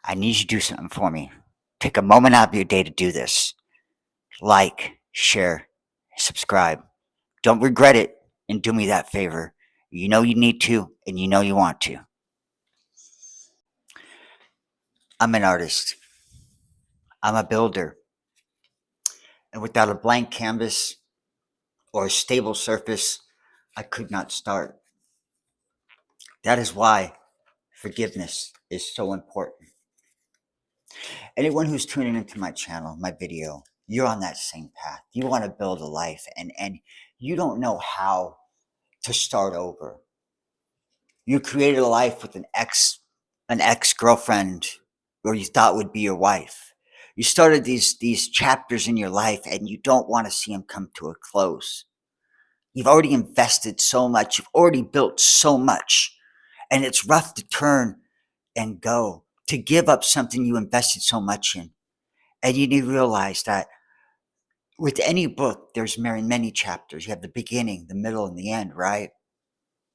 I need you to do something for me. Take a moment out of your day to do this. Like, share, subscribe. Don't regret it and do me that favor. You know you need to and you know you want to. I'm an artist. I'm a builder. And without a blank canvas or a stable surface, I could not start. That is why forgiveness is so important. Anyone who's tuning into my channel, my video, you're on that same path. You want to build a life and you don't know how to start over. You created a life with an ex-girlfriend or you thought would be your wife. You started these chapters in your life and you don't want to see them come to a close. You've already invested so much. You've already built so much. And it's rough to turn and go, to give up something you invested so much in. And you need to realize that with any book, there's many chapters. You have the beginning, the middle, and the end, right?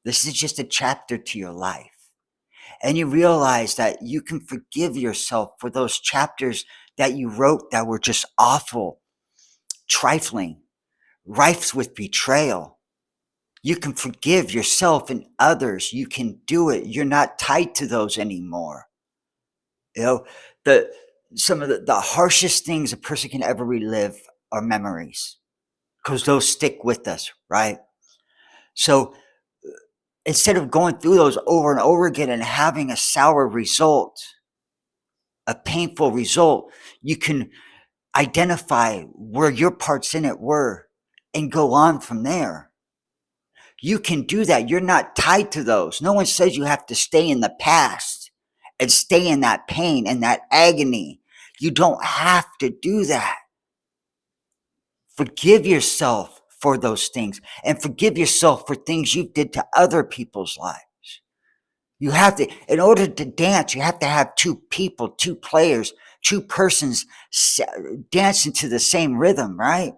This is just a chapter to your life. And you realize that you can forgive yourself for those chapters that you wrote that were just awful, trifling, rife with betrayal. You can forgive yourself and others. You can do it. You're not tied to those anymore. You know, some of the harshest things a person can ever relive are memories because those stick with us, right? So instead of going through those over and over again and having a sour result, a painful result, you can identify where your parts in it were and go on from there. You can do that. You're not tied to those. No one says you have to stay in the past and stay in that pain and that agony. You don't have to do that. Forgive yourself for those things and forgive yourself for things you did to other people's lives. You have to, in order to dance, you have to have two people, two players, two persons dancing to the same rhythm, right?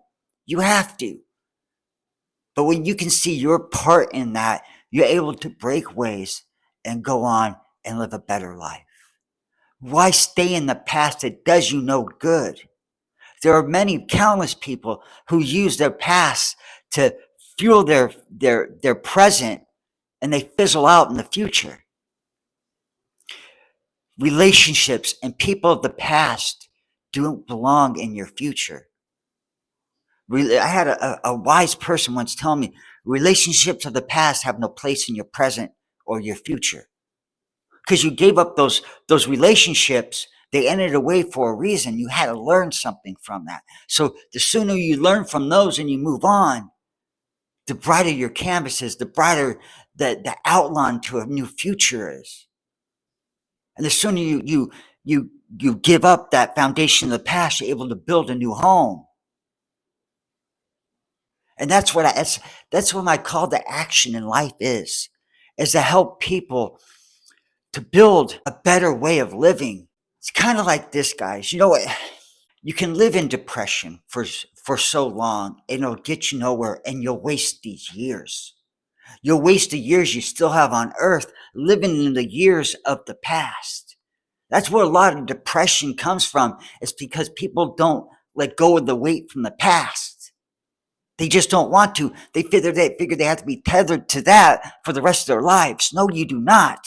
You have to. But when you can see your part in that, you're able to break ways and go on and live a better life. Why stay in the past that does you no good? There are many, countless people who use their past to fuel their present, and they fizzle out in the future. Relationships and people of the past don't belong in your future. I had a wise person once tell me, relationships of the past have no place in your present or your future. Because you gave up those relationships, they ended away for a reason. You had to learn something from that. So the sooner you learn from those and you move on, the brighter your canvas is, the brighter the outline to a new future is. And the sooner you give up that foundation of the past, you're able to build a new home. And that's what my call to action in life is to help people to build a better way of living. It's kind of like this, guys. You know what? You can live in depression for so long, and it'll get you nowhere, and you'll waste these years. You'll waste the years you still have on earth living in the years of the past. That's where a lot of depression comes from. It's because people don't let go of the weight from the past. They just don't want to. They figure they have to be tethered to that for the rest of their lives. No, you do not.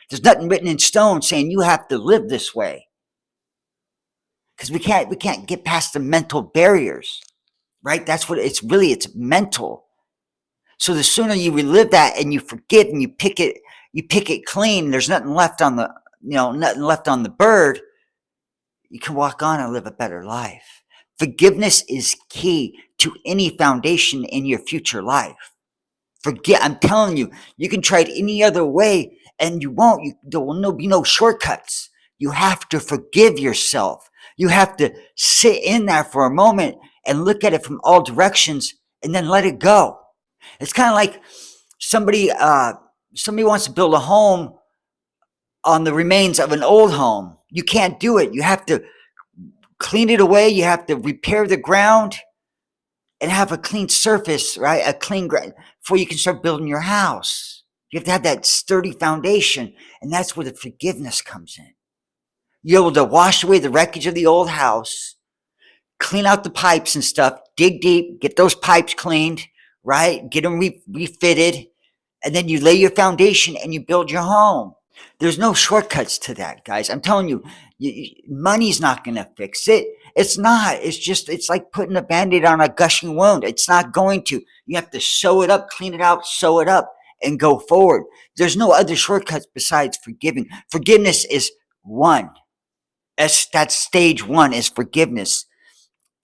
There's nothing written in stone saying you have to live this way. Because we can't get past the mental barriers, right? That's what it's mental. So the sooner you relive that and you forgive and you pick it clean, there's nothing left on the bird, you can walk on and live a better life. Forgiveness is key to any foundation in your future life. I'm telling you, you can try it any other way and you won't. There will be no shortcuts. You have to forgive yourself. You have to sit in there for a moment and look at it from all directions and then let it go. It's kind of like somebody wants to build a home on the remains of an old home. You can't do it. You have to clean it away. You have to repair the ground and have a clean surface, right? A clean ground before you can start building your house. You have to have that sturdy foundation, and that's where the forgiveness comes in. You're able to wash away the wreckage of the old house, clean out the pipes and stuff, dig deep, get those pipes cleaned, right? Get them refitted, and then you lay your foundation and you build your home. There's no shortcuts to that, guys. I'm telling you, money's not going to fix it. It's not. It's like putting a band-aid on a gushing wound. It's not going to. You have to sew it up, clean it out, sew it up, and go forward. There's no other shortcuts besides forgiving. Forgiveness is one. That's stage one is forgiveness.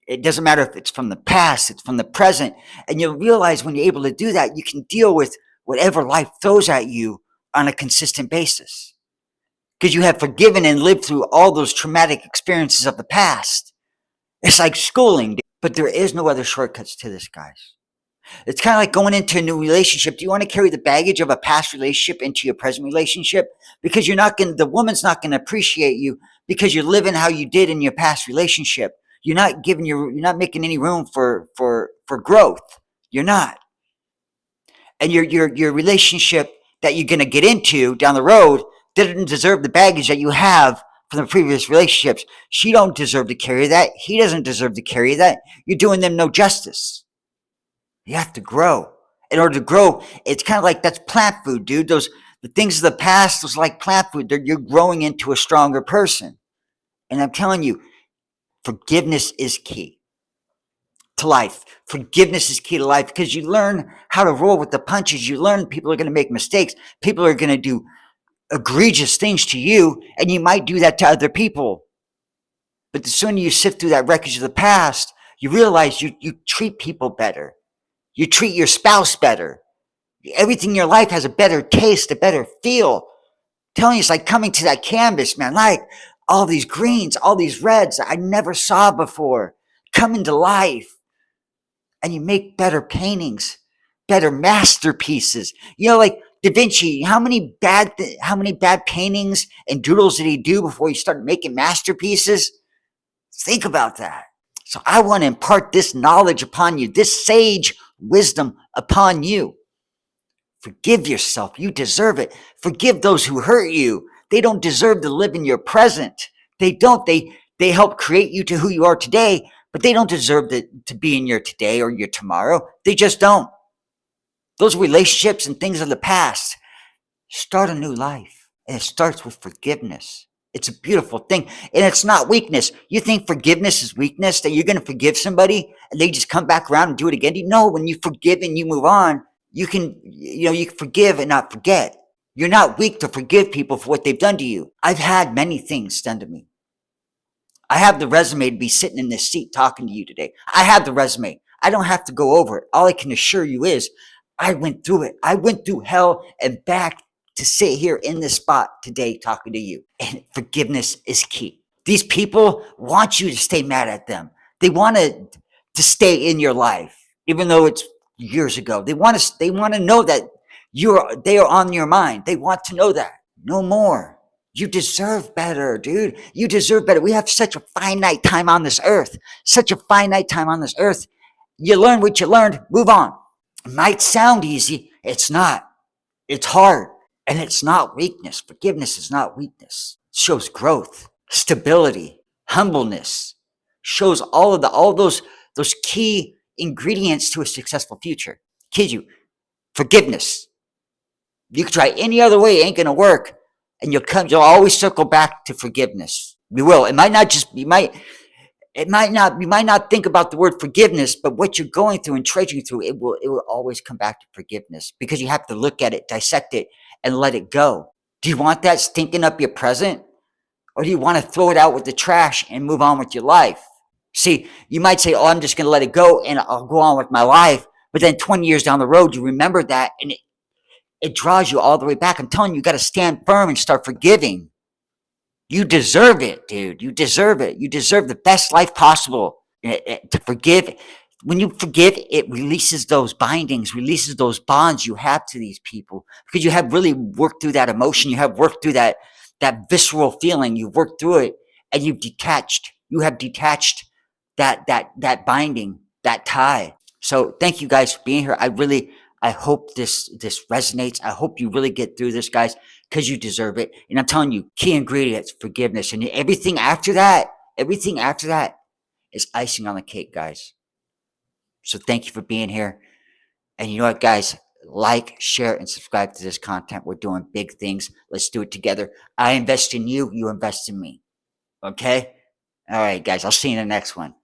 It doesn't matter if it's from the past, it's from the present. And you'll realize when you're able to do that, you can deal with whatever life throws at you on a consistent basis. Because you have forgiven and lived through all those traumatic experiences of the past. It's like schooling, but there is no other shortcuts to this, guys. It's kind of like going into a new relationship. Do you want to carry the baggage of a past relationship into your present relationship? Because the woman's not going to appreciate you because you're living how you did in your past relationship. You're not making any room for growth. You're not. And your relationship that you're going to get into down the road didn't deserve the baggage that you have from the previous relationships. She don't deserve to carry that. He doesn't deserve to carry that. You're doing them no justice. You have to grow. In order to grow, it's kind of like that's plant food, dude. The things of the past, those like plant food. You're growing into a stronger person. And I'm telling you, forgiveness is key to life. Forgiveness is key to life because you learn how to roll with the punches. You learn people are going to make mistakes. People are going to do egregious things to you, and you might do that to other people. But the sooner you sift through that wreckage of the past, you realize you treat people better. You treat your spouse better. Everything in your life has a better taste, a better feel. I'm telling you, it's like coming to that canvas, man. Like all these greens, all these reds I never saw before coming to life. And you make better paintings, better masterpieces. You know, like Da Vinci, how many bad paintings and doodles did he do before he started making masterpieces? Think about that. So I want to impart this knowledge upon you, this sage wisdom upon you. Forgive yourself. You deserve it. Forgive those who hurt you. They don't deserve to live in your present. They don't. They help create you to who you are today, but they don't deserve to be in your today or your tomorrow. They just don't. Those relationships and things of the past. Start a new life. And it starts with forgiveness. It's a beautiful thing. And it's not weakness. You think forgiveness is weakness, that you're going to forgive somebody and they just come back around and do it again? No, when you forgive and you move on, you can forgive and not forget. You're not weak to forgive people for what they've done to you. I've had many things done to me. I have the resume to be sitting in this seat talking to you today. I have the resume. I don't have to go over it. All I can assure you is I went through it. I went through hell and back to sit here in this spot today talking to you. And forgiveness is key. These people want you to stay mad at them. They want to stay in your life, even though it's years ago. They want to know that they are on your mind. They want to know that. No more. You deserve better, dude. You deserve better. We have such a finite time on this earth. Such a finite time on this earth. You learn what you learned, move on. It might sound easy. It's not. It's hard. And it's not weakness. Forgiveness is not weakness. It shows growth, stability, humbleness. Shows all those key ingredients to a successful future. Kid you, forgiveness. You can try any other way, it ain't gonna work. And you'll always circle back to forgiveness. You will. You might not think about the word forgiveness, but what you're going through and trudging through, it will always come back to forgiveness because you have to look at it, dissect it, and let it go. Do you want that stinking up your present? Or do you want to throw it out with the trash and move on with your life? See, you might say, oh, I'm just going to let it go and I'll go on with my life. But then 20 years down the road, you remember that and it draws you all the way back. I'm telling you, you got to stand firm and start forgiving. You deserve it, dude. You deserve it. You deserve the best life possible. To forgive. When you forgive, it releases those bindings, releases those bonds you have to these people because you have really worked through that emotion. You have worked through that visceral feeling. You've worked through it and you've detached. You have detached that binding, that tie. So thank you guys for being here. I hope this resonates. I hope you really get through this, guys. because you deserve it. And I'm telling you, key ingredients, forgiveness. And everything after that is icing on the cake, guys. So thank you for being here. And you know what, guys? Like, share, and subscribe to this content. We're doing big things. Let's do it together. I invest in you, you invest in me. Okay? All right, guys. I'll see you in the next one.